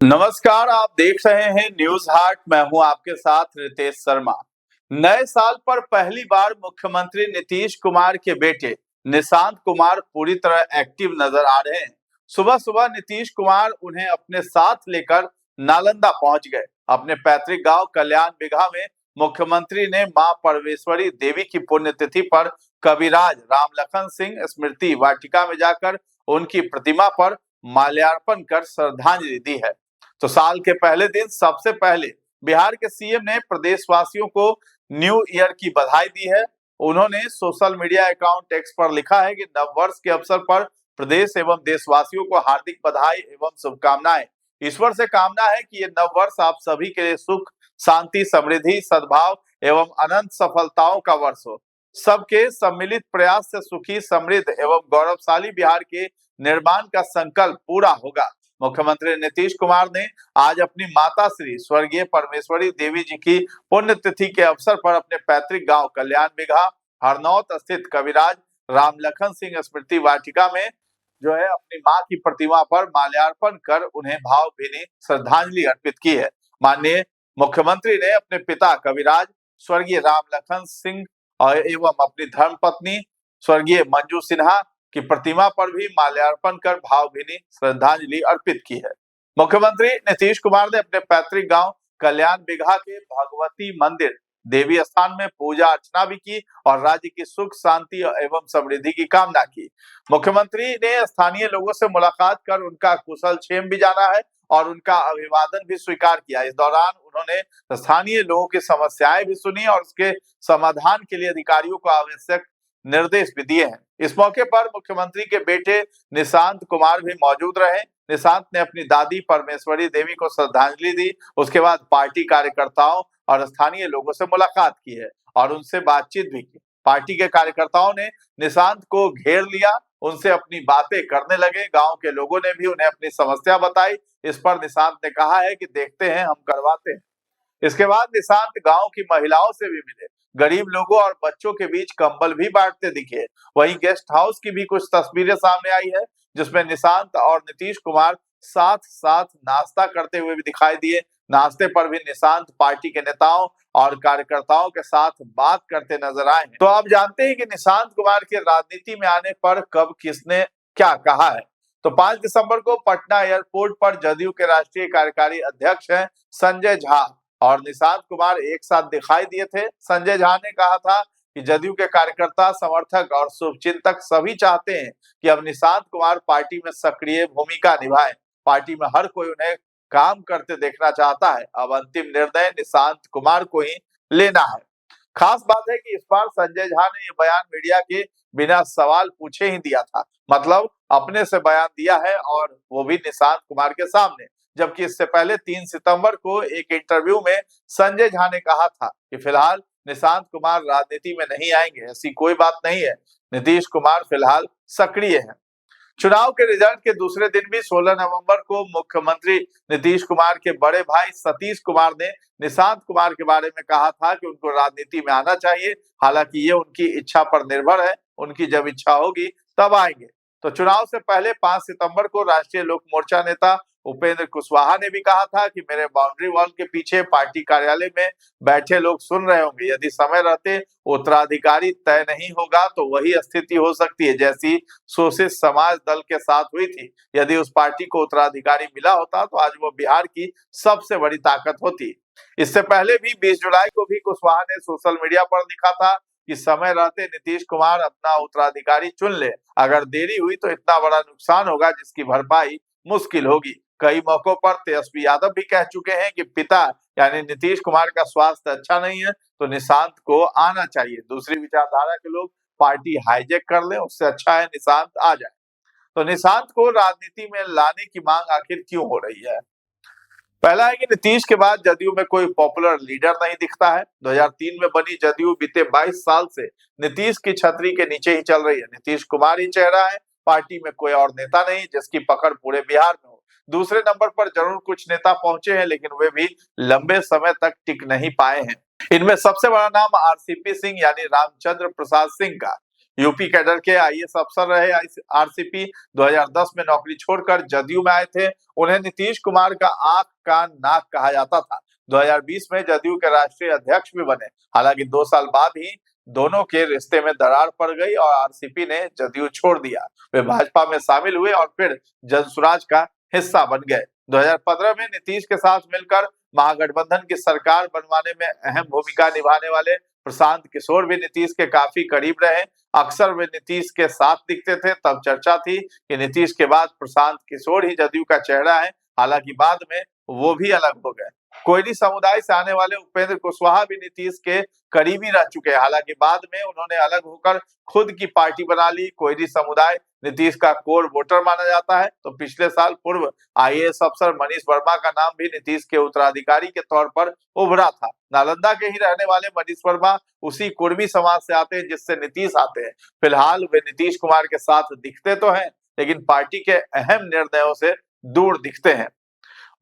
नमस्कार, आप देख रहे हैं न्यूज हाट। मैं हूं आपके साथ रितेश शर्मा। नए साल पर पहली बार मुख्यमंत्री नीतीश कुमार के बेटे निशांत कुमार पूरी तरह एक्टिव नजर आ रहे हैं। सुबह सुबह नीतीश कुमार उन्हें अपने साथ लेकर नालंदा पहुंच गए। अपने पैतृक गांव कल्याण बिगहा में मुख्यमंत्री ने मां परमेश्वरी देवी की पुण्यतिथि पर कविराज रामलखन सिंह स्मृति वाटिका में जाकर उनकी प्रतिमा पर माल्यार्पण कर श्रद्धांजलि दी है। तो साल के पहले दिन सबसे पहले बिहार के सीएम ने प्रदेशवासियों को न्यू ईयर की बधाई दी है। उन्होंने सोशल मीडिया अकाउंट एक्स पर लिखा है कि नव वर्ष के अवसर पर प्रदेश एवं देशवासियों को हार्दिक बधाई एवं शुभकामनाएं। ईश्वर से कामना है कि ये नव वर्ष आप सभी के लिए सुख, शांति, समृद्धि, सद्भाव एवं अनंत सफलताओं का वर्ष हो। सबके सम्मिलित प्रयास से सुखी, समृद्ध एवं गौरवशाली बिहार के निर्माण का संकल्प पूरा होगा। मुख्यमंत्री नीतीश कुमार ने आज अपनी माता श्री स्वर्गीय परमेश्वरी देवी जी की पुण्यतिथि के अवसर पर अपने पैतृक गांव कल्याण बिगहा हरनौत स्थित कविराज रामलखन सिंह स्मृति वाटिका में अपनी मां की प्रतिमा पर माल्यार्पण कर उन्हें भावभीनी श्रद्धांजलि अर्पित की है। माननीय मुख्यमंत्री ने अपने पिता कविराज स्वर्गीय रामलखन सिंह एवं अपनी धर्मपत्नी स्वर्गीय मंजू सिन्हा की प्रतिमा पर भी माल्यार्पण कर भावभीनी श्रद्धांजलि अर्पित की है। मुख्यमंत्री नीतीश कुमार ने अपने पैतृक गांव कल्याण बिगहा के भगवती मंदिर देवी स्थान में पूजा अर्चना भी की और राज्य की सुख, शांति एवं समृद्धि की कामना की। मुख्यमंत्री ने स्थानीय लोगों से मुलाकात कर उनका कुशल क्षेम भी जाना है और उनका अभिवादन भी स्वीकार किया। इस दौरान उन्होंने स्थानीय लोगों की समस्याएं भी सुनी और उसके समाधान के लिए अधिकारियों को आवश्यक निर्देश भी दिए हैं। इस मौके पर मुख्यमंत्री के बेटे निशांत कुमार भी मौजूद रहे। निशांत ने अपनी दादी परमेश्वरी देवी को श्रद्धांजलि दी। उसके बाद पार्टी कार्यकर्ताओं और स्थानीय लोगों से मुलाकात की है और उनसे बातचीत भी की। पार्टी के कार्यकर्ताओं ने निशांत को घेर लिया, उनसे अपनी बातें करने लगे। गांव के लोगों ने भी उन्हें अपनी समस्या बताई। इस पर निशांत ने कहा है कि देखते हैं, हम करवाते हैं। इसके बाद निशांत गांव की महिलाओं से भी मिले, गरीब लोगों और बच्चों के बीच कंबल भी बांटते दिखे। वहीं गेस्ट हाउस की भी कुछ तस्वीरें सामने आई है जिसमें निशांत और नीतीश कुमार साथ साथ नाश्ता करते हुए भी दिखाई दिए। नाश्ते पर भी निशांत पार्टी के नेताओं और कार्यकर्ताओं के साथ बात करते नजर आए हैं। तो आप जानते हैं कि निशांत कुमार के राजनीति में आने पर कब किसने क्या कहा है। तो 5 दिसंबर को पटना एयरपोर्ट पर जदयू के राष्ट्रीय कार्यकारी अध्यक्ष हैं संजय झा और निशांत कुमार एक साथ दिखाई दिए थे। संजय झा ने कहा था कि जदयू के कार्यकर्ता, समर्थक और शुभचिंतक सभी चाहते हैं कि अब निशांत कुमार पार्टी में सक्रिय भूमिका निभाएं। पार्टी में हर कोई उन्हें काम करते देखना चाहता है। अब अंतिम निर्णय निशांत कुमार को ही लेना है। खास बात है कि इस बार संजय झा ने यह बयान मीडिया के बिना सवाल पूछे ही दिया था, मतलब अपने से बयान दिया है और वो भी निशांत कुमार के सामने। जबकि इससे पहले 3 सितंबर को एक इंटरव्यू में संजय झा ने कहा था कि फिलहाल निशांत कुमार राजनीति में नहीं आएंगे, ऐसी कोई बात नहीं है। नीतीश कुमार फिलहाल सक्रिय हैं। चुनाव के रिजल्ट के दूसरे दिन भी 16 नवंबर को मुख्यमंत्री नीतीश कुमार के बड़े भाई सतीश कुमार ने निशांत कुमार के बारे में कहा था कि उनको राजनीति में आना चाहिए। हालांकि ये उनकी इच्छा पर निर्भर है, उनकी जब इच्छा होगी तब आएंगे। तो चुनाव से पहले 5 सितंबर को राष्ट्रीय लोक मोर्चा नेता उपेंद्र कुशवाहा ने भी कहा था कि मेरे बाउंड्री वॉल के पीछे पार्टी कार्यालय में बैठे लोग सुन रहे होंगे। यदि समय रहते उत्तराधिकारी तय नहीं होगा तो वही स्थिति हो सकती है जैसी शोषित समाज दल के साथ हुई थी। यदि उस पार्टी को उत्तराधिकारी मिला होता तो आज वो बिहार की सबसे बड़ी ताकत होती। इससे पहले भी 20 जुलाई को भी कुशवाहा ने सोशल मीडिया पर लिखा था कि समय रहते नीतीश कुमार अपना उत्तराधिकारी चुन ले। अगर देरी हुई तो इतना बड़ा नुकसान होगा जिसकी भरपाई मुश्किल होगी। कई मौकों पर तेजस्वी यादव भी कह चुके हैं कि पिता यानी नीतीश कुमार का स्वास्थ्य अच्छा नहीं है तो निशांत को आना चाहिए। दूसरी विचारधारा के लोग पार्टी हाईजैक कर ले, उससे अच्छा है निशांत आ जाए। तो निशांत को राजनीति में लाने की मांग आखिर क्यों हो रही है? पहला है कि नीतीश के बाद जदयू में कोई पॉपुलर लीडर नहीं दिखता है। 2003 में बनी जदयू बीते 22 साल से नीतीश की छतरी के नीचे ही चल रही है। नीतीश कुमार ही चेहरा है, पार्टी में कोई और नेता नहीं जिसकी पकड़ पूरे बिहार में हो। दूसरे नंबर पर जरूर कुछ नेता पहुंचे हैं लेकिन वे भी लंबे समय तक टिक नहीं पाए हैं। इनमें सबसे बड़ा नाम आरसीपी सिंह यानी रामचंद्र प्रसाद सिंह का। यूपी कैडर के आईएएस अफसर रहे आरसीपी 2010 में नौकरी छोड़कर जदयू में आए थे। उन्हें नीतीश कुमार का आंख कान नाक कहा जाता था। 2020 में जदयू के राष्ट्रीय अध्यक्ष भी बने। हालांकि 2 साल बाद ही दोनों के रिश्ते में दरार पड़ गई और आरसीपी ने जदयू छोड़ दिया। वे भाजपा में शामिल हुए और फिर जनसुराज का हिस्सा बन गए। 2015 में नीतीश के साथ मिलकर महागठबंधन की सरकार बनवाने में अहम भूमिका निभाने वाले प्रशांत किशोर भी नीतीश के काफी करीब रहे। अक्सर वे नीतीश के साथ दिखते थे। तब चर्चा थी कि नीतीश के बाद प्रशांत किशोर ही जदयू का चेहरा है। हालांकि बाद में वो भी अलग हो गए। कोयली समुदाय से आने वाले उपेंद्र कुशवाहा भी नीतीश के करीबी रह चुके हैं। हालांकि बाद में उन्होंने अलग होकर खुद की पार्टी बना ली। कोयली समुदाय नीतीश का कोर वोटर माना जाता है। तो पिछले साल पूर्व आईएएस अफसर मनीष वर्मा का नाम भी नीतीश के उत्तराधिकारी के तौर पर उभरा था। नालंदा के ही रहने वाले मनीष वर्मा उसी कुर्मी समाज से आते हैं जिससे नीतीश आते हैं। फिलहाल वे नीतीश कुमार के साथ दिखते तो हैं, लेकिन पार्टी के अहम निर्णयों से दूर दिखते हैं।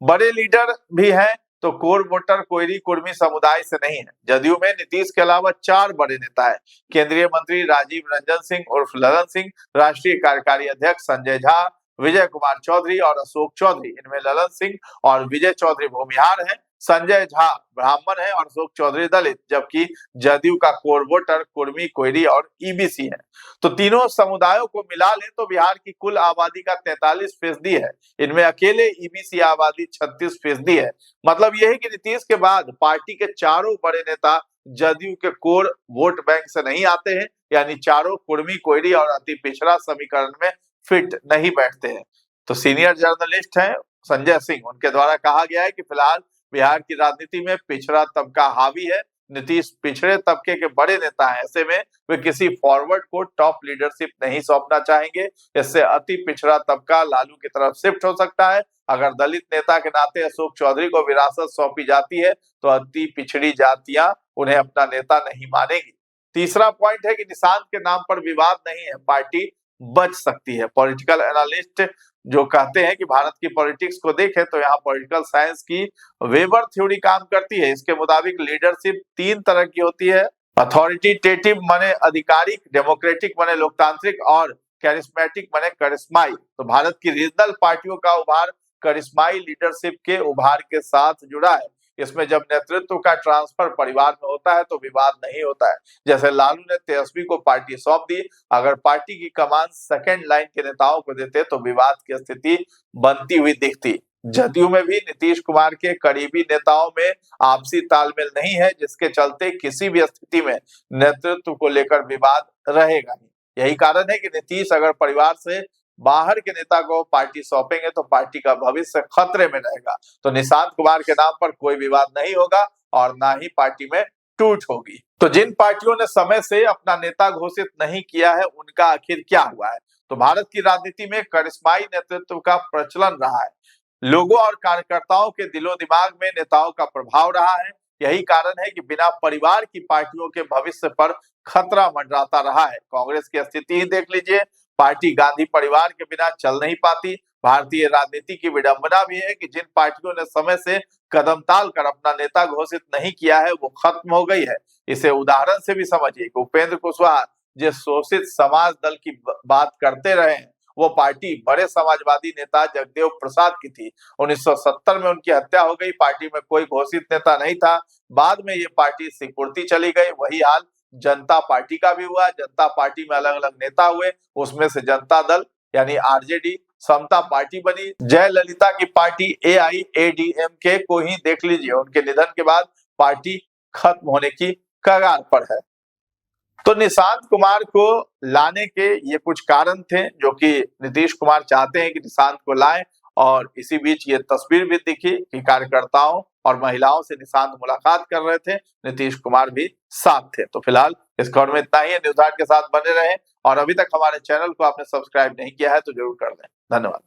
बड़े लीडर भी हैं तो कोर वोटर कोयली कुर्मी समुदाय से नहीं है। जदयू में नीतीश के अलावा 4 बड़े नेता हैं। केंद्रीय मंत्री राजीव रंजन सिंह उर्फ ललन सिंह, राष्ट्रीय कार्यकारी अध्यक्ष संजय झा, विजय कुमार चौधरी और अशोक चौधरी। इनमें ललन सिंह और विजय चौधरी भूमिहार हैं, संजय झा ब्राह्मण है और अशोक चौधरी दलित, जबकि जदयू का कोर वोटर कुर्मी, कोयली और ईबीसी है। तो तीनों समुदायों को मिला लें तो बिहार की कुल आबादी का 43% है। इनमें अकेले ईबीसी आबादी 36% है। मतलब यह है कि नीतीश के बाद पार्टी के चारों बड़े नेता जदयू के कोर वोट बैंक से नहीं आते हैं, यानी चारों कुर्मी, कोयली और अति पिछड़ा समीकरण में फिट नहीं बैठते हैं। तो सीनियर जर्नलिस्ट हैं संजय सिंह, उनके द्वारा कहा गया है कि फिलहाल बिहार की राजनीति में पिछड़ा तबका हावी है। नीतीश पिछड़े तबके के बड़े नेता हैं। ऐसे में वे किसी फॉरवर्ड को टॉप लीडरशिप नहीं सौंपना चाहेंगे। इससे अति पिछड़ा तबका लालू की तरफ शिफ्ट हो सकता है। अगर दलित नेता के नाते अशोक चौधरी को विरासत सौंपी जाती है तो अति पिछड़ी जातियां उन्हें अपना नेता नहीं मानेगी। तीसरा पॉइंट है कि निशांत के नाम पर विवाद नहीं है, पार्टी बच सकती है। पॉलिटिकल एनालिस्ट जो कहते हैं कि भारत की पॉलिटिक्स को देखें तो यहाँ पॉलिटिकल साइंस की वेबर थ्योरी काम करती है। इसके मुताबिक लीडरशिप 3 तरह की होती है। अथॉरिटेटिव माने आधिकारिक, डेमोक्रेटिक माने लोकतांत्रिक और कैरिस्मेटिक माने करिश्माई। तो भारत की रीजनल पार्टियों का उभार करिश्माई लीडरशिप के उभार के साथ जुड़ा है। इसमें जब नेतृत्व का ट्रांसफर परिवार में होता है तो विवाद नहीं होता है। जैसे लालू ने तेजस्वी को पार्टी सौंप दी, अगर पार्टी की कमान सेकेंड लाइन के नेताओं को देते तो विवाद की स्थिति बनती हुई दिखती। जदयू में भी नीतीश कुमार के करीबी नेताओं में आपसी तालमेल नहीं है, जिसके चलते किसी भी स्थिति में नेतृत्व को लेकर विवाद रहेगा ही। यही कारण है कि नीतीश अगर परिवार से बाहर के नेता को पार्टी सौंपेंगे तो पार्टी का भविष्य खतरे में रहेगा। तो निशांत कुमार के नाम पर कोई विवाद नहीं होगा और ना ही पार्टी में टूट होगी। तो जिन पार्टियों ने समय से अपना नेता घोषित नहीं किया है उनका आखिर क्या हुआ है? तो भारत की राजनीति में करिश्माई नेतृत्व का प्रचलन रहा है। लोगों और कार्यकर्ताओं के दिलो दिमाग में नेताओं का प्रभाव रहा है। यही कारण है कि बिना परिवार की पार्टियों के भविष्य पर खतरा मंडराता रहा है। कांग्रेस की स्थिति ही देख लीजिए, पार्टी गांधी परिवार के बिना चल नहीं पाती। भारतीय राजनीति की विडंबना भी है कि जिन पार्टियों ने समय से कदम ताल कर अपना नेता घोषित नहीं किया है वो खत्म हो गई है। इसे उदाहरण से भी समझिए कि उपेंद्र कुशवाहा जिस शोषित समाज दल की बात करते रहे हैं वो पार्टी बड़े समाजवादी नेता जगदेव प्रसाद की थी। 1970 में उनकी हत्या हो गई। पार्टी में कोई घोषित नेता नहीं था। बाद में ये पार्टी सिकुड़ती चली गई। वही हाल जनता पार्टी का भी हुआ। जनता पार्टी में अलग अलग नेता हुए, उसमें से जनता दल यानी आरजेडी समता पार्टी बनी। जयललिता की पार्टी एआईएडीएमके को ही देख लीजिए, उनके निधन के बाद पार्टी खत्म होने की कगार पर है। तो निशांत कुमार को लाने के ये कुछ कारण थे जो कि नीतीश कुमार चाहते हैं कि निशांत को लाएं, और इसी बीच ये तस्वीर भी दिखी कि कार्यकर्ताओं और महिलाओं से निशांत मुलाकात कर रहे थे, नीतीश कुमार भी साथ थे। तो फिलहाल इस खबर में इतना ही है। न्यूज़ हाट के साथ बने रहें और अभी तक हमारे चैनल को आपने सब्सक्राइब नहीं किया है तो जरूर कर दें। धन्यवाद।